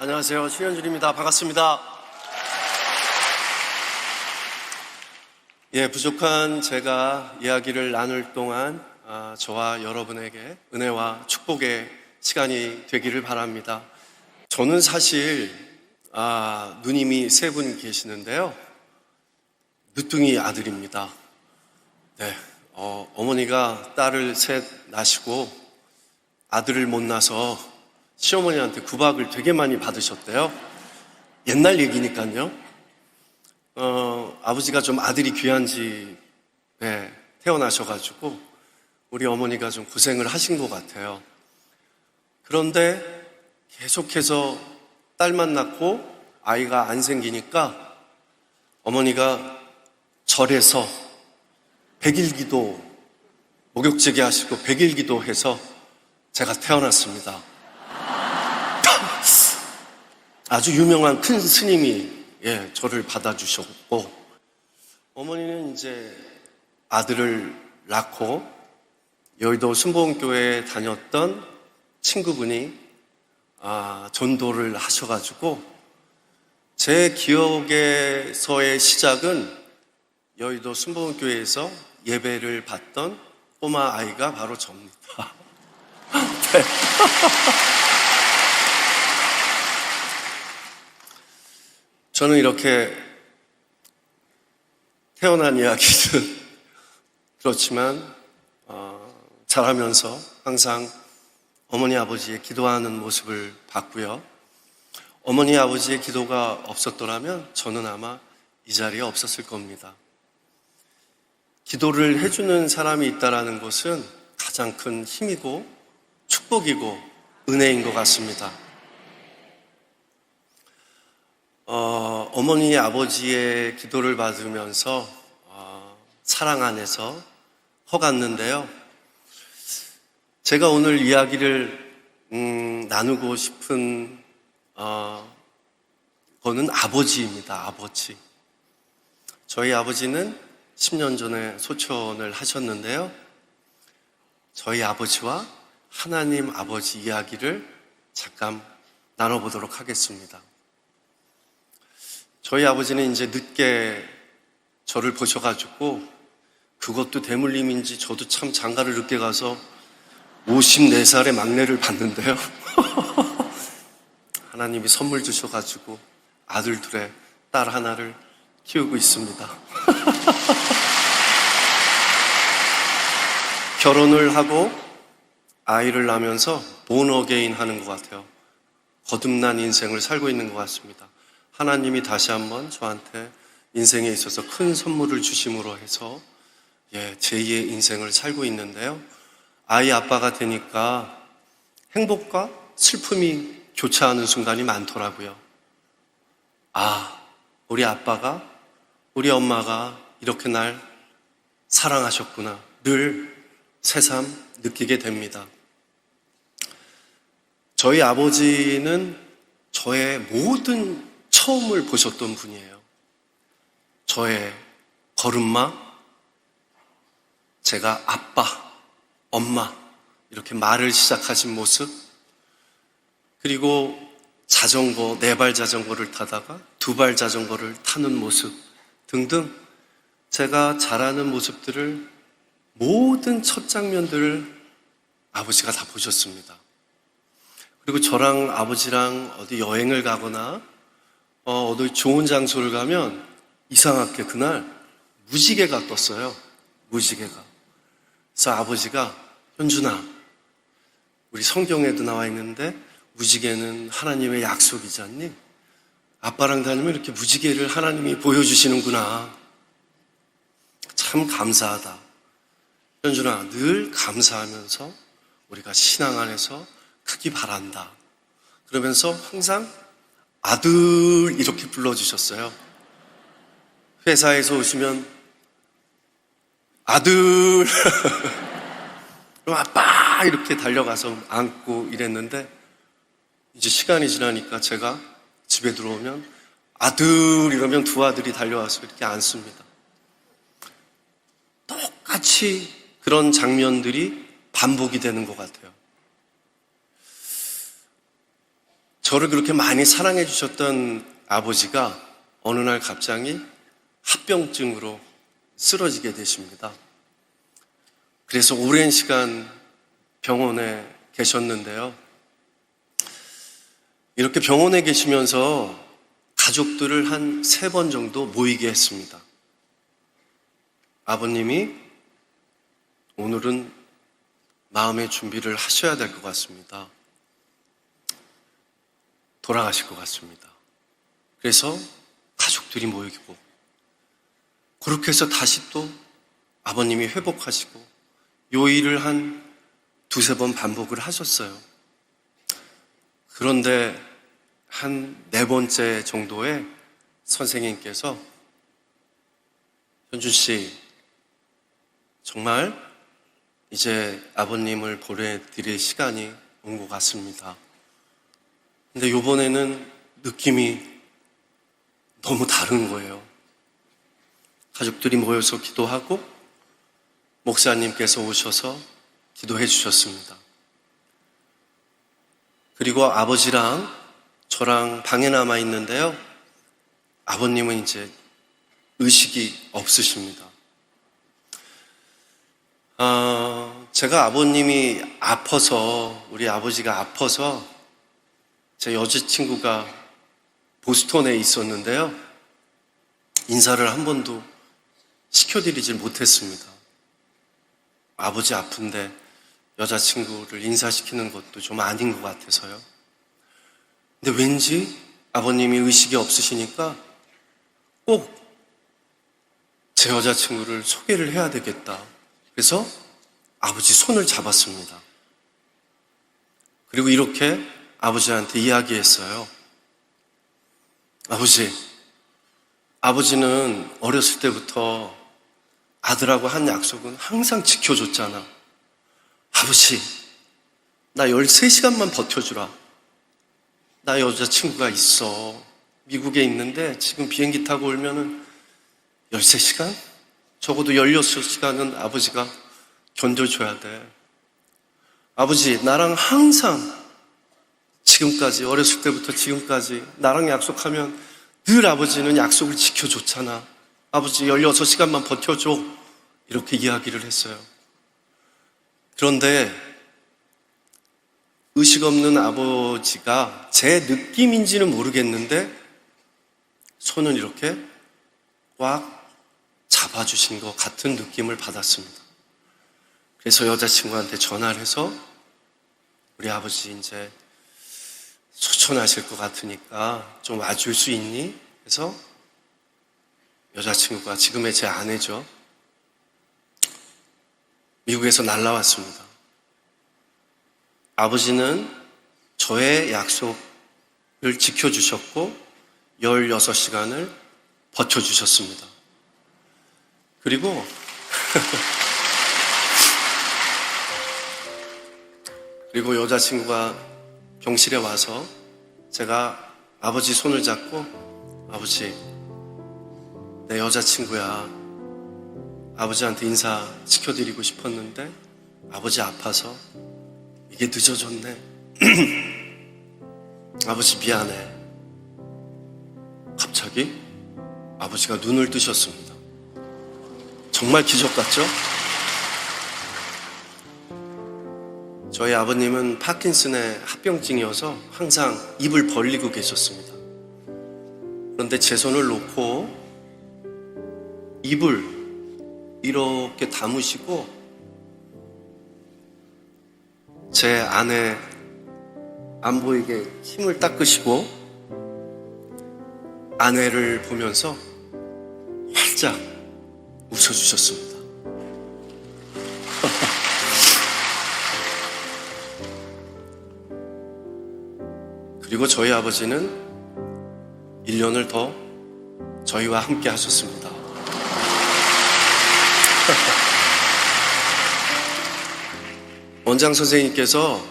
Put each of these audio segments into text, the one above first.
안녕하세요. 신현준입니다. 반갑습니다. 부족한 제가 이야기를 나눌 동안 저와 여러분에게 은혜와 축복의 시간이 되기를 바랍니다. 저는 사실 누님이 세 분 계시는데요. 늦둥이 아들입니다. 어머니가 딸을 셋 낳으시고 아들을 못 낳아서 시어머니한테 구박을 되게 많이 받으셨대요. 옛날 얘기니까요. 아버지가 좀 아들이 귀한 집에 태어나셔가지고 우리 어머니가 좀 고생을 하신 것 같아요. 그런데 계속해서 딸만 낳고 아이가 안 생기니까 어머니가 절에서 100일 기도, 목욕제기 하시고 100일 기도해서 제가 태어났습니다. 아주 유명한 큰 스님이 저를 받아주셨고, 어머니는 이제 아들을 낳고 여의도 순복음교회에 다녔던 친구분이 전도를 하셔가지고 제 기억에서의 시작은 여의도 순복음교회에서 예배를 받던 꼬마 아이가 바로 접니다. 네. 저는 이렇게 태어난 이야기는 그렇지만 자라면서 항상 어머니 아버지의 기도하는 모습을 봤고요. 어머니 아버지의 기도가 없었더라면 저는 아마 이 자리에 없었을 겁니다. 기도를 해주는 사람이 있다는 것은 가장 큰 힘이고 축복이고 은혜인 것 같습니다. 어머니 아버지의 기도를 받으면서 사랑 안에서 커갔는데요. 제가 오늘 이야기를 나누고 싶은 거는 아버지입니다. 아버지. 저희 아버지는 10년 전에 소천을 하셨는데요. 저희 아버지와 하나님 아버지 이야기를 잠깐 나눠보도록 하겠습니다. 저희 아버지는 이제 늦게 저를 보셔가지고 그것도 대물림인지 저도 참 장가를 늦게 가서 54살의 막내를 봤는데요. 하나님이 선물 주셔가지고 아들 둘에 딸 하나를 키우고 있습니다. 결혼을 하고 아이를 낳으면서 본 어게인 하는 것 같아요. 거듭난 인생을 살고 있는 것 같습니다. 하나님이 다시 한번 저한테 인생에 있어서 큰 선물을 주심으로 해서 제2의 인생을 살고 있는데요. 아이 아빠가 되니까 행복과 슬픔이 교차하는 순간이 많더라고요. 우리 아빠가, 우리 엄마가 이렇게 날 사랑하셨구나. 늘 새삼 느끼게 됩니다. 저희 아버지는 저의 모든 처음을 보셨던 분이에요. 저의 걸음마, 제가 아빠, 엄마 이렇게 말을 시작하신 모습, 그리고 자전거, 4발 자전거를 타다가 2발 자전거를 타는 모습 등등 제가 자라는 모습들을 모든 첫 장면들을 아버지가 다 보셨습니다. 그리고 저랑 아버지랑 어디 여행을 가거나 어디 좋은 장소를 가면 이상하게 그날 무지개가 떴어요. 무지개가. 그래서 아버지가 현준아, 우리 성경에도 나와 있는데 무지개는 하나님의 약속이지 않니? 아빠랑 다니면 이렇게 무지개를 하나님이 보여주시는구나. 참 감사하다. 현준아, 늘 감사하면서 우리가 신앙 안에서 크기 바란다. 그러면서 항상 아들 이렇게 불러주셨어요. 회사에서 오시면 아들 그럼 아빠 이렇게 달려가서 안고 이랬는데 이제 시간이 지나니까 제가 집에 들어오면 아들 이러면 두 아들이 달려와서 이렇게 안습니다. 똑같이 그런 장면들이 반복이 되는 것 같아요. 저를 그렇게 많이 사랑해 주셨던 아버지가 어느 날 갑자기 합병증으로 쓰러지게 되십니다. 그래서 오랜 시간 병원에 계셨는데요. 이렇게 병원에 계시면서 가족들을 한 3번 정도 모이게 했습니다. 아버님이 오늘은 마음의 준비를 하셔야 될 것 같습니다. 돌아가실 것 같습니다. 그래서 가족들이 모이고 그렇게 해서 다시 또 아버님이 회복하시고 요 일을 한 2-3번 반복을 하셨어요. 그런데 한 4번째 정도에 선생님께서 현준 씨, 정말 이제 아버님을 보내드릴 시간이 온 것 같습니다. 근데 이번에는 느낌이 너무 다른 거예요. 가족들이 모여서 기도하고 목사님께서 오셔서 기도해 주셨습니다. 그리고 아버지랑 저랑 방에 남아 있는데요. 아버님은 이제 의식이 없으십니다. 제가 아버님이 아파서, 우리 아버지가 아파서 제 여자친구가 보스턴에 있었는데요. 인사를 한 번도 시켜드리질 못했습니다. 아버지 아픈데 여자친구를 인사시키는 것도 좀 아닌 것 같아서요. 근데 왠지 아버님이 의식이 없으시니까 꼭 제 여자친구를 소개를 해야 되겠다. 그래서 아버지 손을 잡았습니다. 그리고 이렇게 아버지한테 이야기했어요. 아버지는 어렸을 때부터 아들하고 한 약속은 항상 지켜줬잖아. 아버지, 나 13시간만 버텨주라. 나 여자친구가 있어. 미국에 있는데 지금 비행기 타고 오면은 13시간? 적어도 16시간은 아버지가 견뎌줘야 돼. 아버지, 나랑 항상 지금까지, 어렸을 때부터 지금까지 나랑 약속하면 늘 아버지는 약속을 지켜줬잖아. 아버지 16시간만 버텨줘. 이렇게 이야기를 했어요. 그런데 의식 없는 아버지가 제 느낌인지는 모르겠는데 손을 이렇게 꽉 잡아주신 것 같은 느낌을 받았습니다. 그래서 여자친구한테 전화를 해서 우리 아버지 이제 소천하실 것 같으니까 좀 와줄 수 있니? 그래서 여자친구가 지금의 제 아내죠. 미국에서 날라왔습니다. 아버지는 저의 약속을 지켜주셨고 16시간을 버텨주셨습니다. 그리고 그리고 여자친구가 병실에 와서 제가 아버지 손을 잡고 아버지, 내 여자친구야. 아버지한테 인사시켜드리고 싶었는데 아버지 아파서 이게 늦어졌네. 아버지 미안해. 갑자기 아버지가 눈을 뜨셨습니다. 정말 기적 같죠? 저희 아버님은 파킨슨의 합병증이어서 항상 입을 벌리고 계셨습니다. 그런데 제 손을 놓고 입을 이렇게 다무시고 제 안에 안 보이게 힘을 닦으시고 아내를 보면서 활짝 웃어주셨습니다. 그리고 저희 아버지는 1년을 더 저희와 함께 하셨습니다. 원장 선생님께서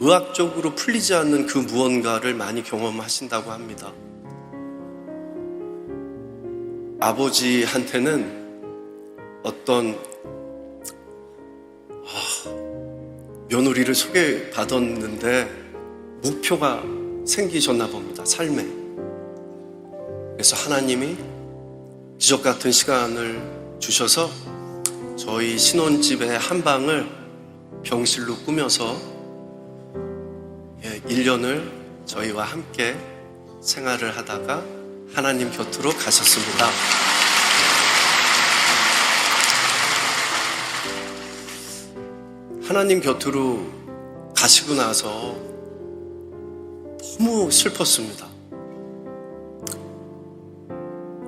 의학적으로 풀리지 않는 그 무언가를 많이 경험하신다고 합니다. 아버지한테는 어떤 며느리를 소개받았는데 목표가 생기셨나 봅니다. 삶에. 그래서 하나님이 기적 같은 시간을 주셔서 저희 신혼집의 한 방을 병실로 꾸며서 1년을 저희와 함께 생활을 하다가 하나님 곁으로 가셨습니다. 하나님 곁으로 가시고 나서 너무 슬펐습니다.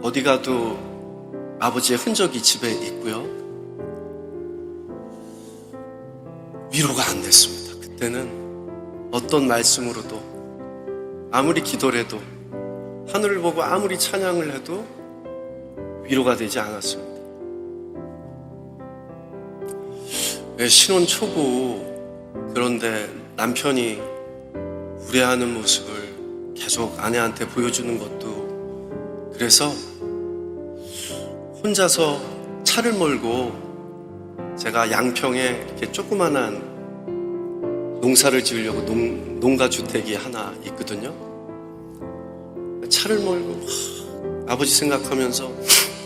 어디 가도 아버지의 흔적이 집에 있고요. 위로가 안 됐습니다. 그때는 어떤 말씀으로도, 아무리 기도를 해도, 하늘을 보고 아무리 찬양을 해도 위로가 되지 않았습니다. 신혼 초고, 그런데 남편이 우려하는 모습을 계속 아내한테 보여주는 것도, 그래서 혼자서 차를 몰고 제가 양평에 이렇게 조그만한 농사를 지으려고 농가주택이 하나 있거든요. 차를 몰고 아버지 생각하면서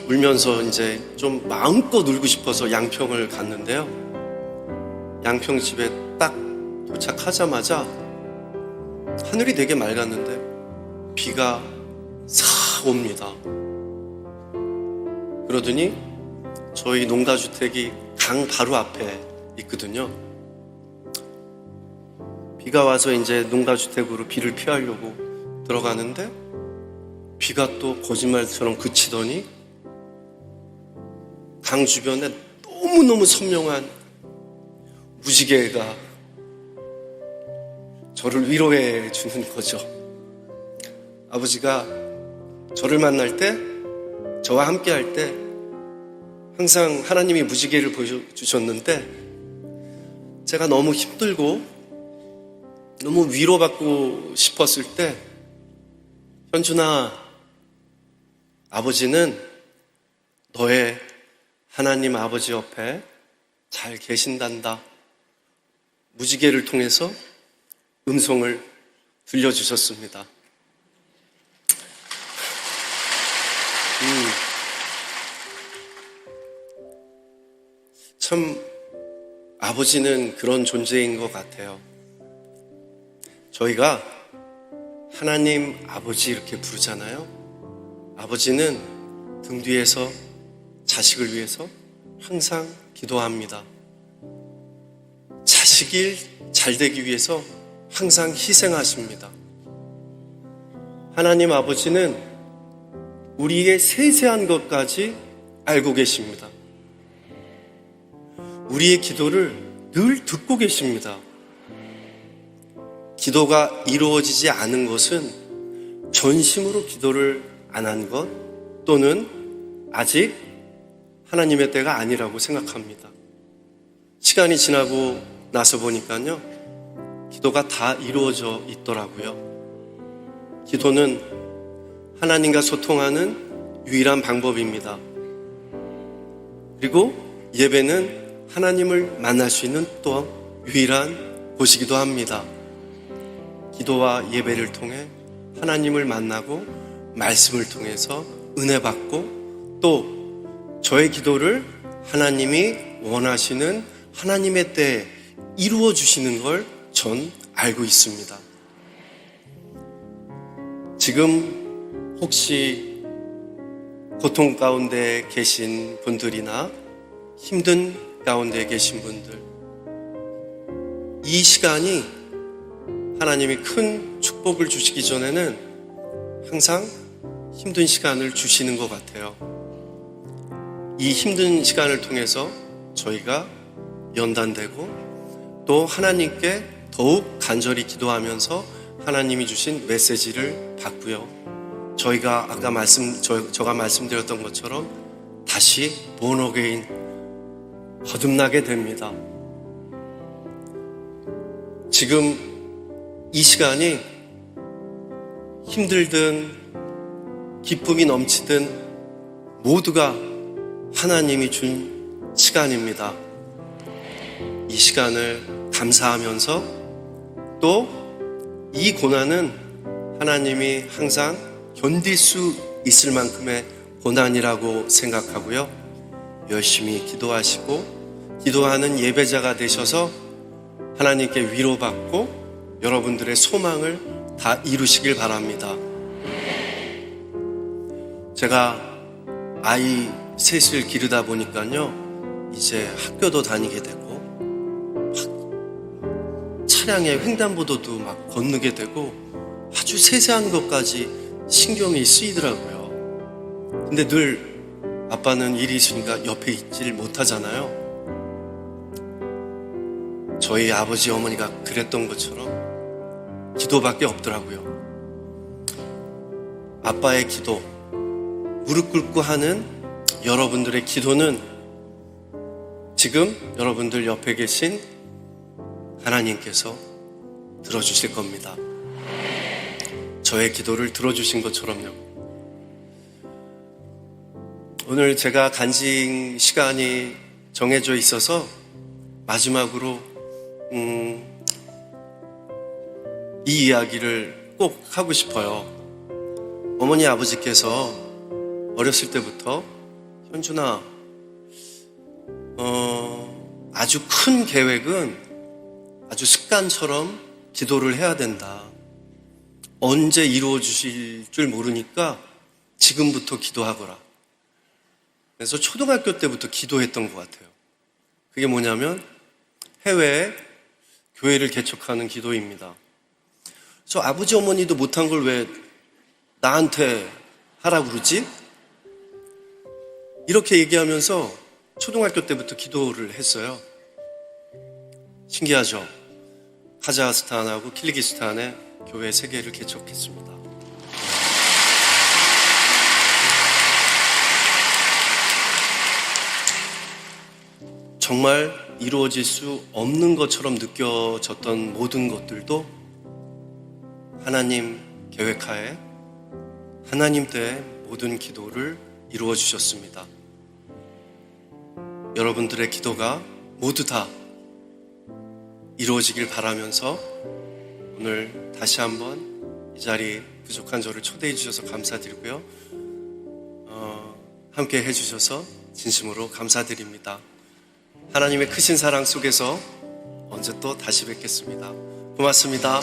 울면서 이제 좀 마음껏 울고 싶어서 양평을 갔는데요. 양평 집에 딱 도착하자마자 하늘이 되게 맑았는데 비가 싹 옵니다. 그러더니 저희 농가주택이 강 바로 앞에 있거든요. 비가 와서 이제 농가주택으로 비를 피하려고 들어가는데 비가 또 거짓말처럼 그치더니 강 주변에 너무너무 선명한 무지개가 저를 위로해 주는 거죠. 아버지가 저를 만날 때, 저와 함께 할 때 항상 하나님이 무지개를 보여주셨는데 제가 너무 힘들고 너무 위로받고 싶었을 때, 현준아, 아버지는 너의 하나님 아버지 옆에 잘 계신단다. 무지개를 통해서 음성을 들려주셨습니다. 참 아버지는 그런 존재인 것 같아요. 저희가 하나님 아버지 이렇게 부르잖아요. 아버지는 등 뒤에서 자식을 위해서 항상 기도합니다. 자식이 잘 되기 위해서 항상 희생하십니다. 하나님 아버지는 우리의 세세한 것까지 알고 계십니다. 우리의 기도를 늘 듣고 계십니다. 기도가 이루어지지 않은 것은 전심으로 기도를 안 한 것, 또는 아직 하나님의 때가 아니라고 생각합니다. 시간이 지나고 나서 보니까요, 기도가 다 이루어져 있더라고요. 기도는 하나님과 소통하는 유일한 방법입니다. 그리고 예배는 하나님을 만날 수 있는 또한 유일한 곳이기도 합니다. 기도와 예배를 통해 하나님을 만나고 말씀을 통해서 은혜 받고, 또 저의 기도를 하나님이 원하시는 하나님의 때에 이루어 주시는 걸 전 알고 있습니다. 지금 혹시 고통 가운데 계신 분들이나 힘든 가운데 계신 분들, 이 시간이 하나님이 큰 축복을 주시기 전에는 항상 힘든 시간을 주시는 것 같아요. 이 힘든 시간을 통해서 저희가 연단되고 또 하나님께 더욱 간절히 기도하면서 하나님이 주신 메시지를 받고요. 저희가 아까 제가 말씀드렸던 것처럼 다시 born again 거듭나게 됩니다. 지금 이 시간이 힘들든 기쁨이 넘치든 모두가 하나님이 준 시간입니다. 이 시간을 감사하면서 또 이 고난은 하나님이 항상 견딜 수 있을 만큼의 고난이라고 생각하고요. 열심히 기도하시고 기도하는 예배자가 되셔서 하나님께 위로받고 여러분들의 소망을 다 이루시길 바랍니다. 제가 아이 셋을 기르다 보니까요, 이제 학교도 다니게 되고 차량에 횡단보도도 막 건너게 되고 아주 세세한 것까지 신경이 쓰이더라고요. 근데 늘 아빠는 일이 있으니까 옆에 있질 못하잖아요. 저희 아버지 어머니가 그랬던 것처럼 기도밖에 없더라고요. 아빠의 기도, 무릎 꿇고 하는 여러분들의 기도는 지금 여러분들 옆에 계신 하나님께서 들어주실 겁니다. 저의 기도를 들어주신 것처럼요. 오늘 제가 간증 시간이 정해져 있어서 마지막으로 이 이야기를 꼭 하고 싶어요. 어머니 아버지께서 어렸을 때부터 현준아, 아주 큰 계획은 아주 습관처럼 기도를 해야 된다. 언제 이루어 주실 줄 모르니까 지금부터 기도하거라. 그래서 초등학교 때부터 기도했던 것 같아요. 그게 뭐냐면 해외에 교회를 개척하는 기도입니다. 그래서 아버지 어머니도 못한 걸 왜 나한테 하라고 그러지? 이렇게 얘기하면서 초등학교 때부터 기도를 했어요. 신기하죠? 카자흐스탄하고 키르기스탄에 교회 3개를 개척했습니다. 정말 이루어질 수 없는 것처럼 느껴졌던 모든 것들도 하나님 계획하에 하나님 때에 모든 기도를 이루어 주셨습니다. 여러분들의 기도가 모두 다 이루어지길 바라면서 오늘 다시 한번 이 자리 부족한 저를 초대해 주셔서 감사드리고요. 함께 해주셔서 진심으로 감사드립니다. 하나님의 크신 사랑 속에서 언제 또 다시 뵙겠습니다. 고맙습니다.